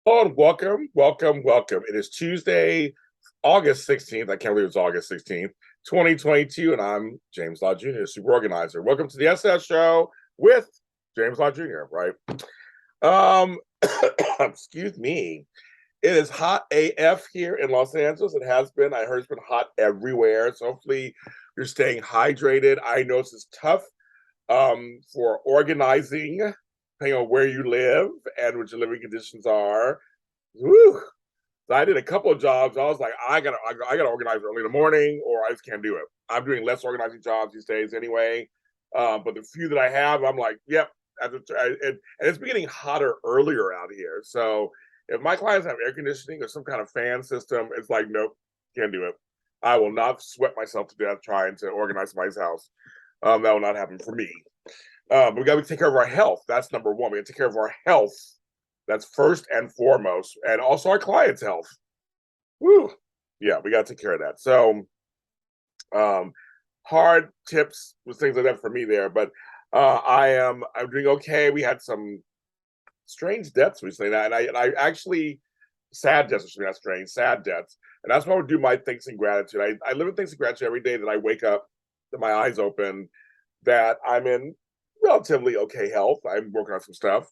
Hello and welcome. It is Tuesday, August 16th. I can't believe it's August 16th, 2022, and I'm James Lott Jr., Super Organizer. Welcome to the SS Show with James Lott Jr., right? Um, excuse me. It is hot AF here in Los Angeles. It has been. I heard it's been hot everywhere. So hopefully you're staying hydrated. I know this is tough for organizing, depending on where you live and what your living conditions are. Woo. So I did a couple of jobs. I was like, I gotta organize early in the morning, or I just can't do it. I'm doing less organizing jobs these days anyway. But the few that I have, I'm like, yep. And it's been getting hotter earlier out here. So if my clients have air conditioning or some kind of fan system, it's like, nope, can't do it. I will not sweat myself to death trying to organize my house. That will not happen for me. But we got to take care of our health. That's number one. We got to take care of our health. That's first and foremost, and also our clients' health. Woo. Yeah, we got to take care of that. So, hard tips with things like that for me there, but I'm doing okay. We had some strange deaths recently, and I actually sad deaths, not strange, sad deaths, and that's why I would do my thanks and gratitude. I live in thanks and gratitude every day that I wake up, that my eyes open, that I'm in relatively okay health. I'm working on some stuff,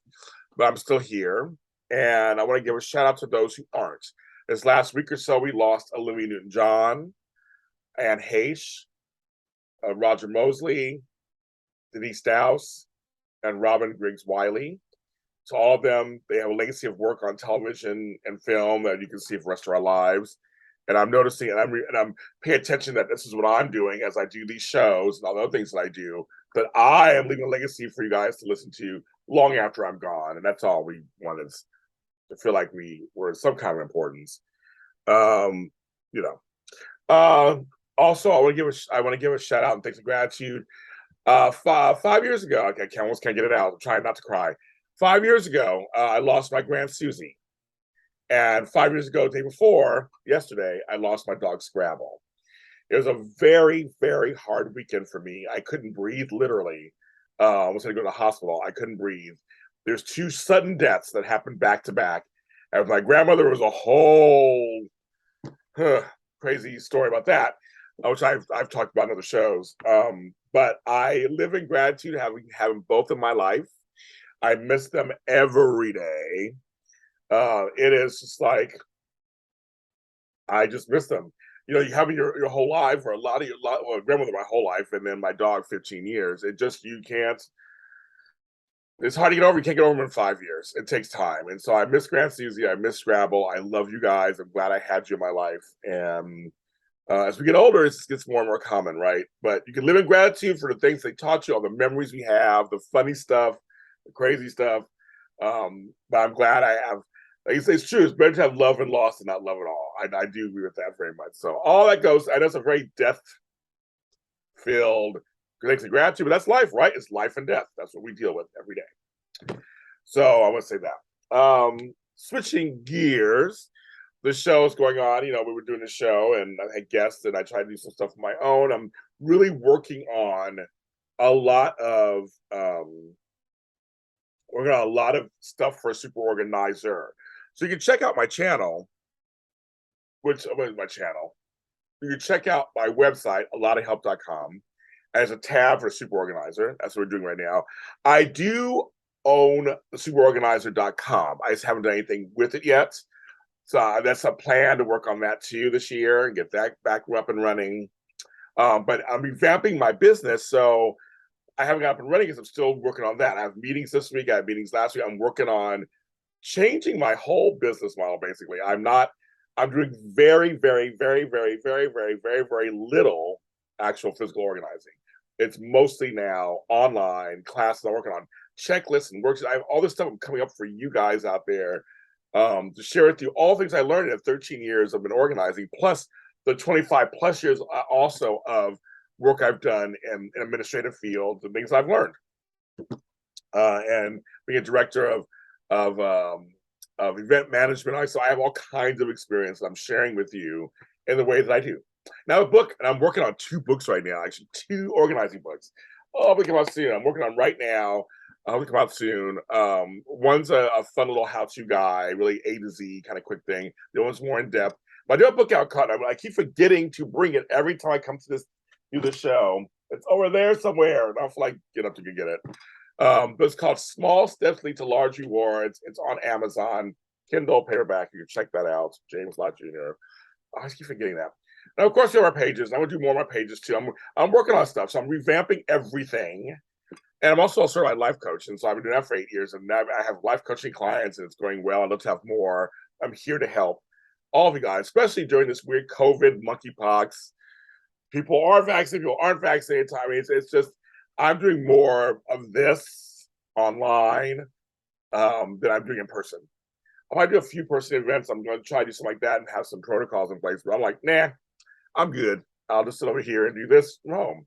but I'm still here. And I want to give a shout out to those who aren't. This last week or so, we lost Olivia Newton-John, Anne Heche, Roger Mosley, Denise Dowse, and Robin Griggs Wiley. So all of them, they have a legacy of work on television and film that you can see for the rest of our lives. And I'm noticing, and I'm paying attention that this is what I'm doing as I do these shows and all the other things that I do. That I am leaving a legacy for you guys to listen to long after I'm gone, and that's all we want is to feel like we were some kind of importance. Um, you know. Uh, Also, I want to give a shout out and thanks and gratitude. 5 years ago, I almost can't get it out. I'm trying not to cry. 5 years ago, I lost my Grand Susie. And 5 years ago, the day before, yesterday, I lost my dog Scrabble. It was a very, very hard weekend for me. I couldn't breathe, literally. I was going to go to the hospital. I couldn't breathe. There's two sudden deaths that happened back to back. And with my grandmother, was a whole crazy story about that, which I've talked about in other shows. But I live in gratitude having both in my life. I miss them every day. It is just like I just miss them. You know, you have your whole life, or a lot of well, grandmother my whole life, and then my dog 15 years. It just you can't. It's hard to get over. You can't get over them in 5 years. It takes time, and so I miss Grand Susie. I miss Scrabble. I love you guys. I'm glad I had you in my life. And as we get older, it gets more and more common, right? But you can live in gratitude for the things they taught you, all the memories we have, the funny stuff, the crazy stuff. But I'm glad I have. Like you say, it's true. It's better to have love and loss than not love at all. I do agree with that very much. So all that goes. I know it's a very death-filled thanks and gratitude, but that's life, right? It's life and death. That's what we deal with every day. So I want to say that. Switching gears, the show is going on. You know, we were doing the show, and I had guests, and I tried to do some stuff of my own. I'm really working on a lot of stuff for a super organizer. So you can check out my channel, which is my channel. You can check out my website, alotofhelp.com, as a tab for super organizer. That's what we're doing right now. I do own the superorganizer.com. I just haven't done anything with it yet. So that's a plan to work on that too this year and get that back up and running. But I'm revamping my business, so I haven't got up and running because I'm still working on that. I have meetings this week. I had meetings last week. I'm working on changing my whole business model. Basically, I'm doing very, very, very, very, very, very, very, very little actual physical organizing. It's mostly now online classes I'm working on, checklists and worksheets. I have all this stuff coming up for you guys out there to share with you all things I learned in 13 years I've been organizing, plus the 25 plus years also of work I've done in administrative fields and things I've learned. And being a director of event management, so I have all kinds of experience that I'm sharing with you in the way that I do. Now, a book, and I'm working on two books right now, actually, two organizing books. Oh, we come out soon. I'm working on right now I hope to come out soon. One's a fun little how-to guide, really A to Z kind of quick thing. The other one's more in depth. But I do have a book out called. I keep forgetting to bring it every time I come to the show. It's over there somewhere, and I feel like get up to get it. But it's called Small Steps Lead to Large Rewards. It's on Amazon, Kindle paperback. You can check that out. James Lott Jr. I always keep forgetting that. Now, of course, there are pages. I'm gonna do more of my pages too. I'm working on stuff, so I'm revamping everything. And I'm also a certified life coach, and so I've been doing that for 8 years. And now I have life coaching clients, and it's going well. I'd love to have more. I'm here to help all of you guys, especially during this weird COVID monkeypox. People are vaccinated, people aren't vaccinated. I mean, it's just I'm doing more of this online than I'm doing in person. I might do a few person events. I'm going to try to do something like that and have some protocols in place. But I'm like, nah, I'm good. I'll just sit over here and do this from home.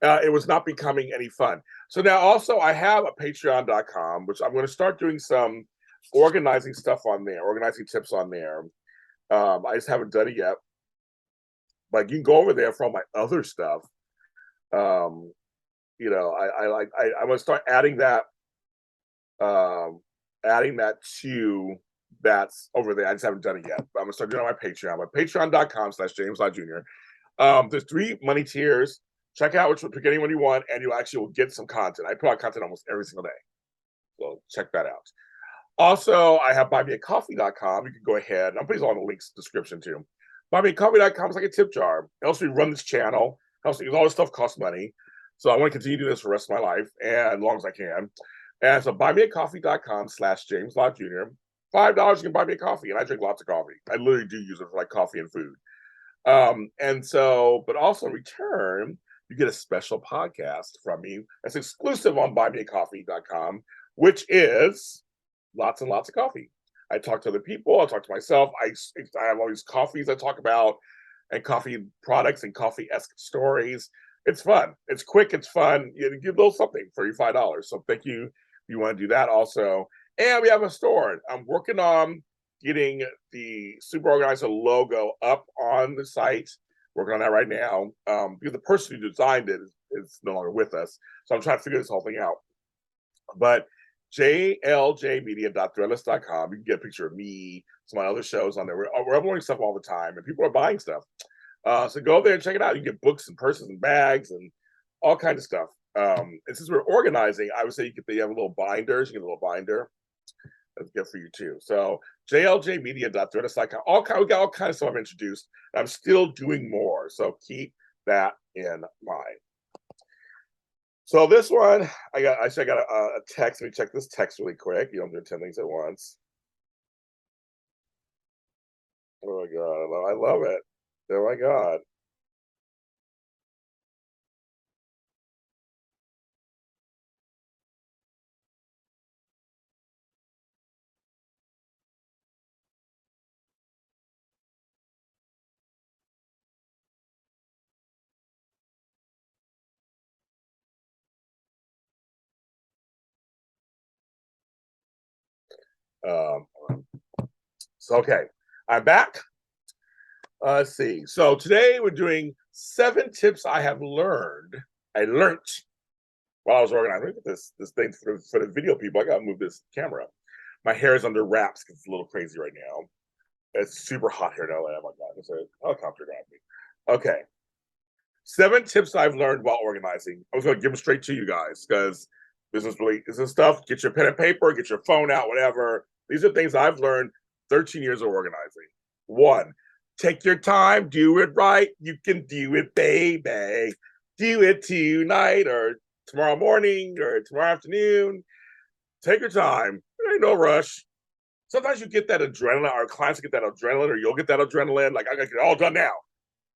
It was not becoming any fun. So now also I have a patreon.com, which I'm going to start doing some organizing stuff on there, organizing tips on there. I just haven't done it yet. But you can go over there for all my other stuff. I'm going to start adding that to that's over there. I just haven't done it yet. But I'm going to start doing it on my Patreon. My patreon.com/James Lott Jr. There's 3 money tiers. Check out pick any one you want, and you actually will get some content. I put out content almost every single day. So check that out. Also, I have buymeacoffee.com. You can go ahead. I'm putting all the links in the description too. Buymeacoffee.com is like a tip jar. It helps me run this channel. Because all this stuff costs money. So I want to continue doing this for the rest of my life, and as long as I can. And so buymeacoffee.com/James Lott Jr. $5 you can buy me a coffee, and I drink lots of coffee. I literally do use it for like coffee and food. But also in return, you get a special podcast from me that's exclusive on buymeacoffee.com, which is lots and lots of coffee. I talk to other people. I talk to myself. I have all these coffees I talk about, and coffee products and coffee-esque stories. It's fun. It's quick. It's fun. You give a little something for your $5. So thank you if you want to do that also. And we have a store. I'm working on getting the Super Organizer logo up on the site. Working on that right now. Because the person who designed it is no longer with us. So I'm trying to figure this whole thing out. But jljmedia.threadless.com. You can get a picture of me, some of my other shows on there. We're uploading stuff all the time, and people are buying stuff. So go there and check it out. You can get books and purses and bags and all kinds of stuff. And since we're organizing, I would say you have a little binders. You get a little binder. That's good for you too. So jljmedia.threadless.com. We got all kinds of stuff I've introduced. I'm still doing more. So keep that in mind. So this one, I got a text. Let me check this text really quick. You don't do 10 things at once. Oh my God, I love it. Oh my God. Um, okay, I'm back. Let's see. So today we're doing 7 tips I learned while I was organizing. Look at this thing for the video people. I gotta move this camera. My hair is under wraps because it's a little crazy right now. It's super hot here in LA. Oh my God, there's a helicopter around me. Okay. 7 tips I've learned while organizing. I was gonna give them straight to you guys because this is stuff. Get your pen and paper, get your phone out, whatever. These are things I've learned 13 years of organizing. 1, take your time, do it right. You can do it, baby. Do it tonight or tomorrow morning or tomorrow afternoon. Take your time. There ain't no rush. Sometimes you get that adrenaline, our clients get that adrenaline, or you'll get that adrenaline. Like, I gotta get it all done now.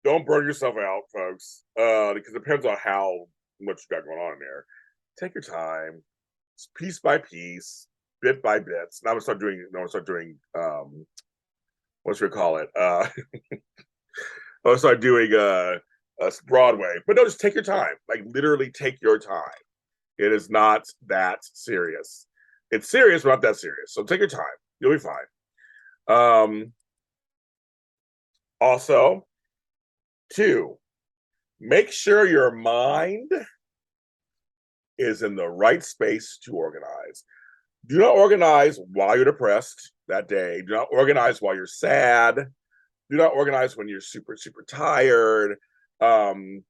Don't burn yourself out, folks, because it depends on how much you got going on in there. Take your time, piece by piece, bit by bit. Now I'm start doing. What should we call it? I'll start doing Broadway, but no, just take your time. Like, literally, take your time. It is not that serious. It's serious, but not that serious. So take your time. You'll be fine. Also, 2, make sure your mind is in the right space to organize. Do not organize while you're depressed that day. Do not organize while you're sad. Do not organize when you're super, super tired. Um,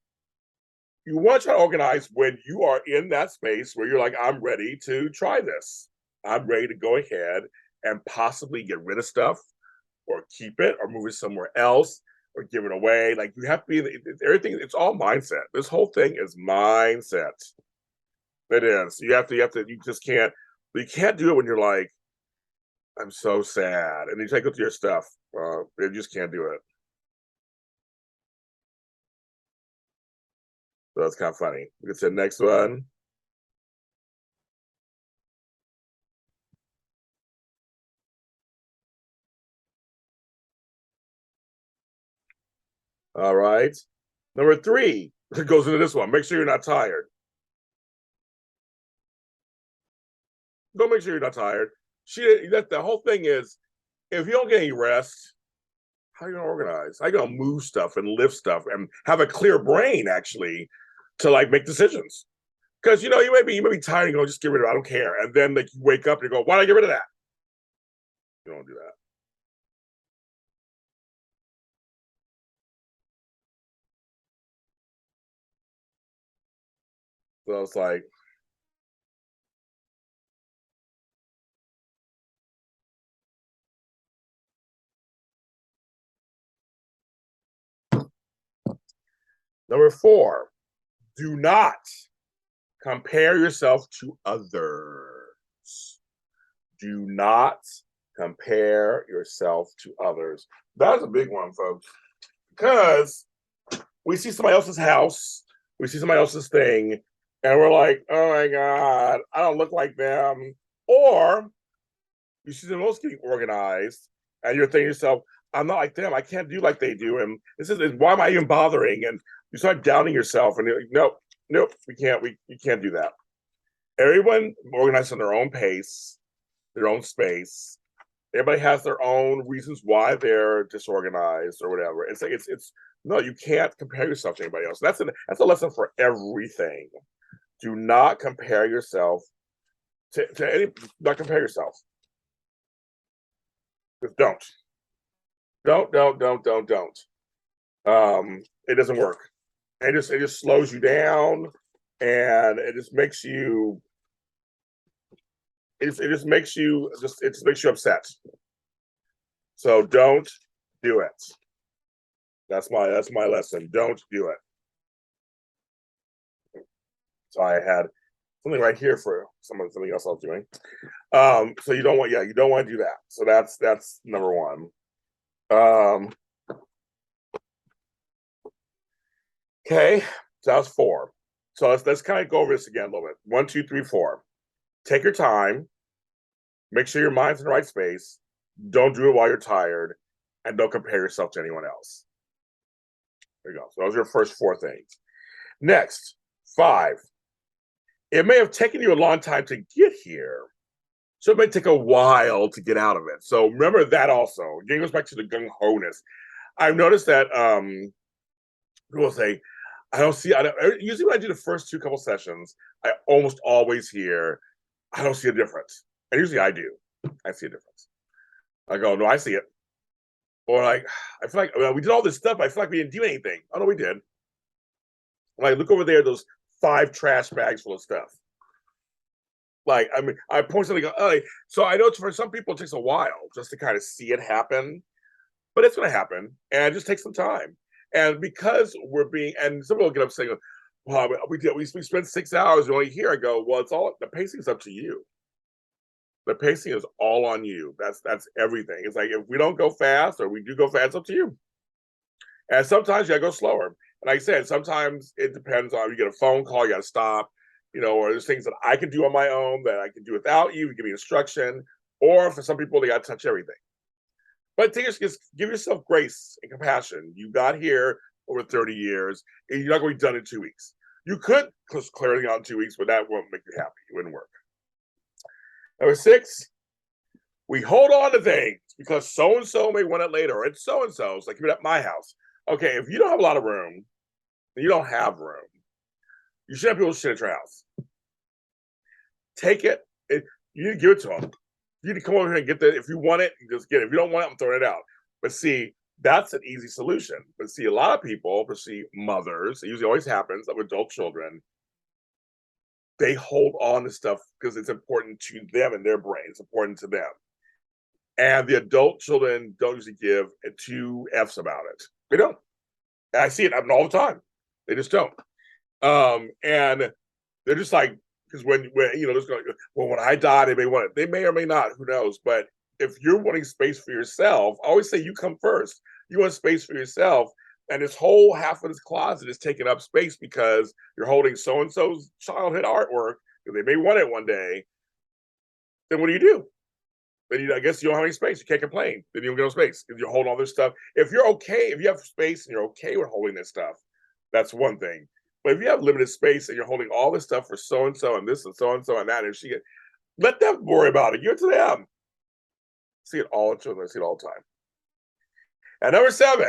you want to try to organize when you are in that space where you're like, I'm ready to try this. I'm ready to go ahead and possibly get rid of stuff or keep it or move it somewhere else or give it away. Like you have to be everything. It's all mindset. This whole thing is mindset. It is. You just can't, you can't do it when you're like, I'm so sad. And you take it to your stuff. You just can't do it. So that's kind of funny. We can say next one. All right. Number 3, it goes into this one. Make sure you're not tired. Go make sure you're not tired. That the whole thing is, if you don't get any rest, how are you gonna organize? How are you gonna move stuff and lift stuff and have a clear brain actually to like make decisions? Because you may be tired and go, just get rid of it. I don't care. And then like you wake up and you go, why did I get rid of that? You don't do that. So it's like, number 4, do not compare yourself to others. Do not compare yourself to others. That's a big one, folks, because we see somebody else's house, we see somebody else's thing, and we're like, oh my God, I don't look like them. Or you see them else getting organized, and you're thinking to yourself, I'm not like them. I can't do like they do. And this is why am I even bothering? And you start doubting yourself, and you're like, nope, nope, we can't do that. Everyone organized on their own pace, their own space. Everybody has their own reasons why they're disorganized or whatever. It's like it's no, you can't compare yourself to anybody else. That's a lesson for everything. Do not compare yourself to any. Not compare yourself. Just don't. It doesn't work. It just slows you down, and it just makes you. It just makes you upset. So don't do it. That's my lesson. Don't do it. So I had something right here for something else I was doing. So you don't want to do that. So that's number 1. Um, okay, so that's 4. So let's kind of go over this again a little bit. 1, 2, 3, 4. Take your time. Make sure your mind's in the right space. Don't do it while you're tired, and don't compare yourself to anyone else. There you go. So those are your first 4 things. Next, 5. It may have taken you a long time to get here, so it may take a while to get out of it. So remember that also. Again, goes back to the gung ho-ness. I've noticed that people say, usually when I do the first 2 couple sessions, I almost always hear, I don't see a difference. And usually I do. I see a difference. I go, no, I see it. Or like, I feel like we did all this stuff, but I feel like we didn't do anything. Oh no, we did. Like, look over there, those 5 trash bags full of stuff. Like, I mean, I point something. So I know for some people it takes a while just to kind of see it happen, but it's going to happen, and it just takes some time. And because and some people get up saying, "Well, we spent 6 hours only here." I go, "Well, the pacing's up to you. The pacing is all on you. That's everything. It's like if we don't go fast or we do go fast, it's up to you. And sometimes you gotta go slower. And like I said, sometimes it depends on you get a phone call, you gotta stop, or there's things that I can do on my own that I can do without you. You give me instruction, or for some people they gotta touch everything. But just give yourself grace and compassion. You got here over 30 years, and you're not going to be done in 2 weeks. You could clear everything out in 2 weeks, but that won't make you happy. It wouldn't work. Number 6, we hold on to things because so and so may want it later, or it's so and so's. Like even at my house. Okay, if you don't have a lot of room, and you don't have room, you shouldn't have people shit at your house. take it. You need to give it to them. You need to come over here and get that. If you want it, you just get it. If you don't want it, I'm throwing it out. But see, that's an easy solution. But see, a lot of people, especially mothers, it usually always happens with adult children, they hold on to stuff because it's important to them and their brain. It's important to them. And the adult children don't usually give two F's about it. They don't. I see it happen all the time. They just don't. And they're just like, because when there's going, well, when I die, they may want it. They may or may not. Who knows? But if you're wanting space for yourself, I always say you come first. You want space for yourself, and this whole half of this closet is taking up space because you're holding so and so's childhood artwork. They may want it one day. Then what do? Then I guess you don't have any space. You can't complain. Then you don't get no space if you hold all this stuff. If you're okay, if you have space and you're okay with holding this stuff, that's one thing. But if you have limited space and you're holding all this stuff for so and so and this and so and so and that, and let them worry about it. Give it to them. See it all, children. I see it all the time. And number 7,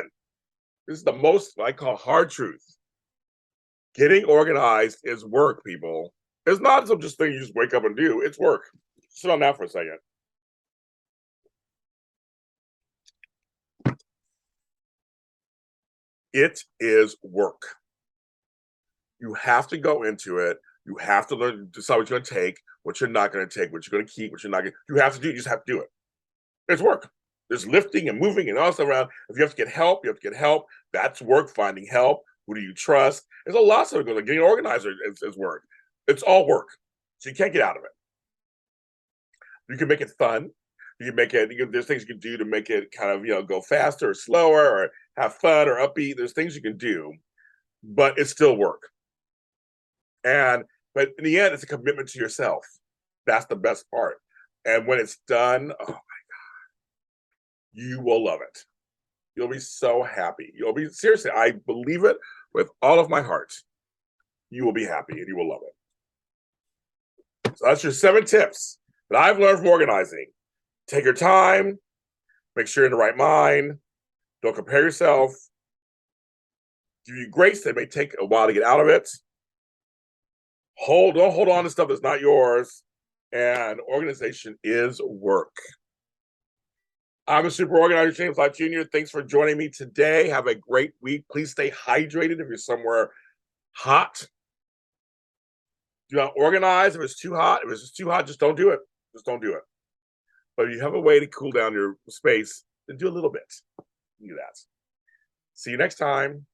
this is the most I call hard truth. Getting organized is work, people. It's not some just thing you just wake up and do. It's work. Sit on that for a second. It is work. You have to go into it. You have to learn, decide what you're going to take, what you're not going to take, what you're going to keep, what you're not going to. You have to do. You just have to do it. It's work. There's lifting and moving and all stuff around. If you have to get help, you have to get help. That's work. Finding help. Who do you trust? There's a lot of stuff going on. Getting an organizer is work. It's all work. So you can't get out of it. You can make it fun. You can make it. There's things you can do to make it kind of go faster or slower or have fun or upbeat. There's things you can do, but it's still work. But in the end, it's a commitment to yourself. That's the best part. And when it's done, oh my God, you will love it. You'll be so happy. Seriously, I believe it with all of my heart. You will be happy and you will love it. So that's your 7 tips that I've learned from organizing. Take your time, make sure you're in the right mind, don't compare yourself, give you grace that may take a while to get out of it. Don't hold on to stuff that's not yours, and organization is work. I'm a super organizer, James Lott Jr. Thanks for joining me today. Have a great week. Please stay hydrated if you're somewhere hot. Do not organize if it's too hot. If it's just too hot, just don't do it. Just don't do it. But if you have a way to cool down your space, then do a little bit. Do that. See you next time.